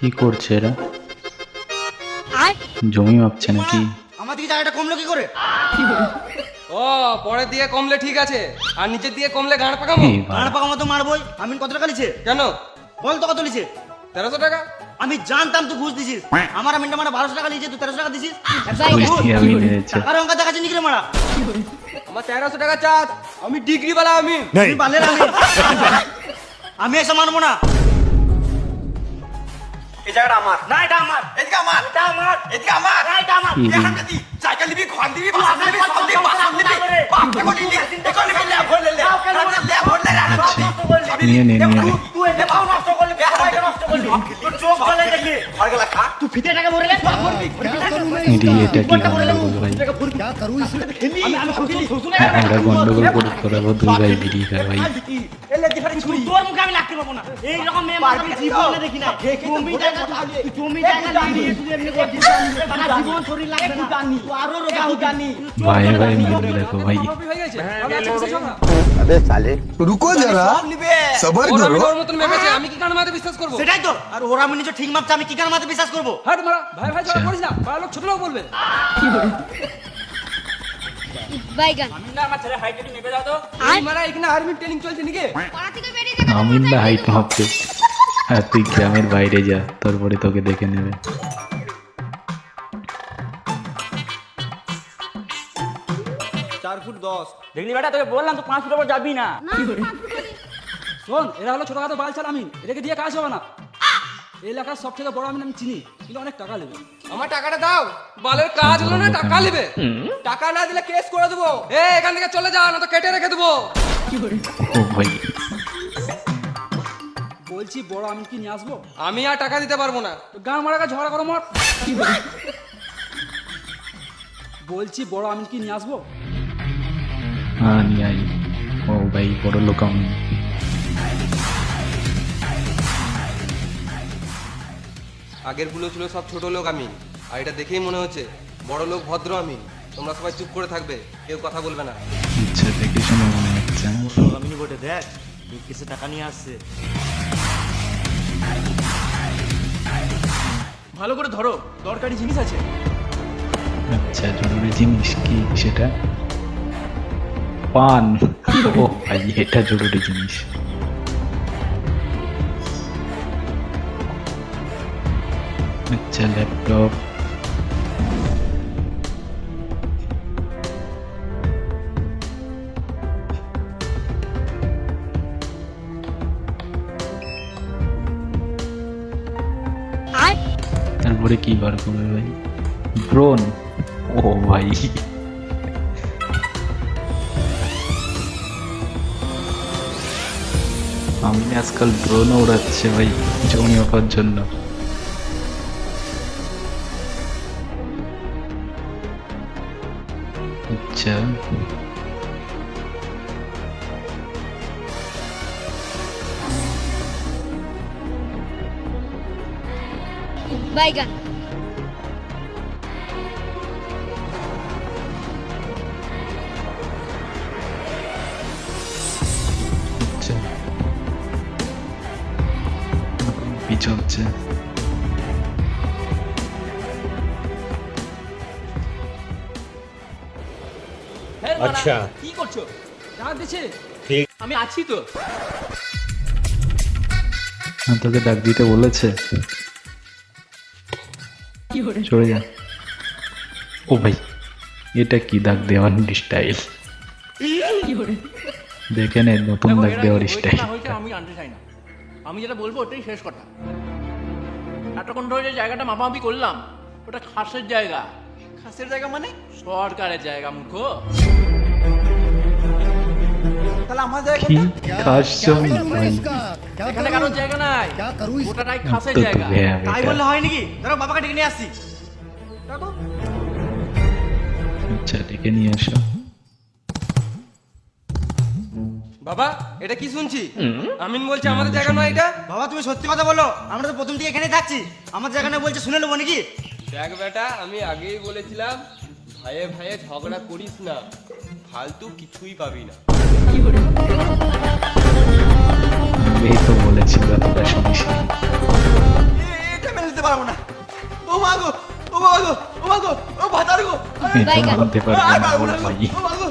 কি করছে এরা? জমি মাপছে নাকি? আমার দিকে জায়গাটা কমলো কি করে? ও পরের দিকে কমলে ঠিক আছে, আর নিচের দিকে কমলে গাঁড় পাকাবো। এই বাড়া। গাঁড় পাকা মতো মারবই। আমি কত টাকা লিছে? কেন? বল তো কত লিছে? 1300 টাকা। আমি জানতাম তুই ঘুষ দিছিস। আমার আমিনটা মারা 1200 টাকা লিছে, তুই 1300 টাকা দিছিস। ঘুষ দিয়ে আমি নিয়েছে। টাকার অঙ্ক দেখাচ্ছি নিকরে মারা। আমার 1300 টাকা চাঁদ, আমি ডিগ্রি বালা আমি। তুই বালের আমি। আমি এসে মানবো না। এই জায়গাটা আমার। না এটা আমার। এদিকে আমার। এটা আমার। এদিকে আমার। না এটা আমার। কি দিবি? এখানটা দি। সাইকেল দিবি, ঘর দিবি, বাসন দিবি, সব দিবি, বাসন দিবি। বাপ এখন দিবি। এখন দিবি, লে, ভর লে, লে। লে, ভর লে, লে। আচ্ছা, নিয়ে নে, নিয়ে নে। তুই এনে পাও নষ্ট করলি, সবাইকে নষ্ট করলি। তোর চোখ গলে দেখলি। ঘর গেলা খা। তুই ফিতে টাকা ভরে লে। এটি এটা কি গন্ডগোল ভাই? হ্যাঁ, এরা গন্ডগোল করে তোরা দুই ভাই বিড়ি খায় ভাই। তোর মুখে আমি লাগতে পারবো না। এই রকম মেয়ে মানুষ আমি জীবনে দেখি না। জমি জায়গা জমি জায়গা নিয়ে তুই এমনি করছিস। সারা জীবন শরীর লাগবে না। তুই আরো রোগা হবি। ভাই ভাই মিল দেখো ভাই। হয়ে গেছে, ভালো আছে বিশ্বাস হবে না। अबे साले रुको जरा সব নিবে। सबर ওর আমি करो ওর মতন মেপেছে, আমি কি কারণে মাতে বিশ্বাস করবো? সেটাই তো। আর ওরা আমি নিজে ঠিক মাপছে, আমি কি কারণে মাতে বিশ্বাস করবো? হাট মারা, ভাই ভাই ঝগড়া করিস না, পাড়ার লোক ছোট লোক বলবে। বাইগান আমি না, আমার ছেলে হাইট একটু মেপে দাও তো। এই মারা এখানে আর্মি ট্রেনিং চলছে নাকি? পড়া থেকে বেরিয়ে যা আমিন না হাইট মাপতে। আর তুই গ্রামের বাইরে যা, তারপরে তোকে দেখে নেবে। 4 ফুট 10। দেখলি বেটা, তোকে বললাম তো 5 ফুট উপর যাবি না। শোন, এরা হলো ছোটখাটো বালছাল আমিন, এটাকে দিয়ে কাজ হবে না। এই এলাকার সব থেকে বড় আমিন আমি চিনি, কিন্তু অনেক টাকা নেবে। আমার টাকাটা দাও। বালের কাজ হলো না, টাকা নেবে। টাকা না দিলে কেস করে দেবো। এই এখান থেকে চলে যা, না তো কেটে রেখে দেবো। ও ভাই, বলছি বড় আমিন কি নিয়ে আসবো? আমি আর টাকা দিতে পারবো না। গান মারা ঝগড়া করো মর। বলছি বড় আমিন কি নিয়ে আসবো? হ্যাঁ নিয়ে আই। ও ভাই বড় লোক আমি। আগের গুলো ছিল সব ছোট লোক আমি, আর এটা দেখেই মনে হচ্ছে বড় লোক ভদ্র আমি। তোমরা সবাই চুপ করে থাকবে, কেউ কথা বলবে না। ইচ্ছা দেখে শুনে মনে হচ্ছে। আমি বটে দেখ, কিছু টাকা নিয়ে আসছে। ভালো করে ধরো, দরকারি জিনিস আছে। আচ্ছা, জরুরি জিনিস কি সেটা? পান। ও ভাই, এটা জরুরি জিনিস। আচ্ছা, ল্যাপটপ। আর তারপরে কি বার করবে ভাই? ড্রোন। ও ভাই, আমি আজকাল ড্রোন উড়াচ্ছে ভাই জমি মাপার জন্য। আচ্ছা, বাইগান আচ্ছা, কি চলছে? আচ্ছা, কি করছো? ডাক দিছে। ঠিক, আমি আছি তো। তোকে ডাক দিতে বলেছে? চলে যা। ও ভাই, এটা কি দাগ দেওয়ার স্টাইল? দেখে নে, নতুন দাগ দেওয়ার স্টাইল। আমি জানতে চাই না, আমি যেটা বলবো ওটাই শেষ কথা। এতক্ষণ ধরে যে জায়গাটা মাপামাপি করলাম, ওটা খাসের জায়গা। খাসের জায়গা মানে? সরকারের জায়গা মূর্খ। তাহলে আমার জায়গা কি খাস জমি ভাই? এখানে কারোর জায়গা নাই, ওটাটাই খাসের তো জায়গা। ভ্যা তাই বেটা। বললে হয় নাকি? ধরো বাবাকে ডেকে নিয়ে আসছি। আচ্ছা, ডেকে নিয়ে আসো। বাবা, এটা কি শুনছি? আমিন বলছে আমাদের জায়গা নয় এটা। বাবা তুমি সত্যি কথা বলো, আমরা তো প্রথম থেকে এখানেই থাকছি। আমার জায়গা না বলছে, শুনে নেবো নাকি? দেখ বেটা, আমি আগেই বলেছিলাম ভাইয়ে ভাইয়ে ঝগড়া করিস না, ফালতু কিছুই পাবি না। এই তো বলেছিল, এতটা শুনিস। এটা মানতে পারবো না ও মা গো ও বাবা গো ও মা গো ও ভাতার গো এটা মানতে পারবে না ওর ভাই। ও মা গো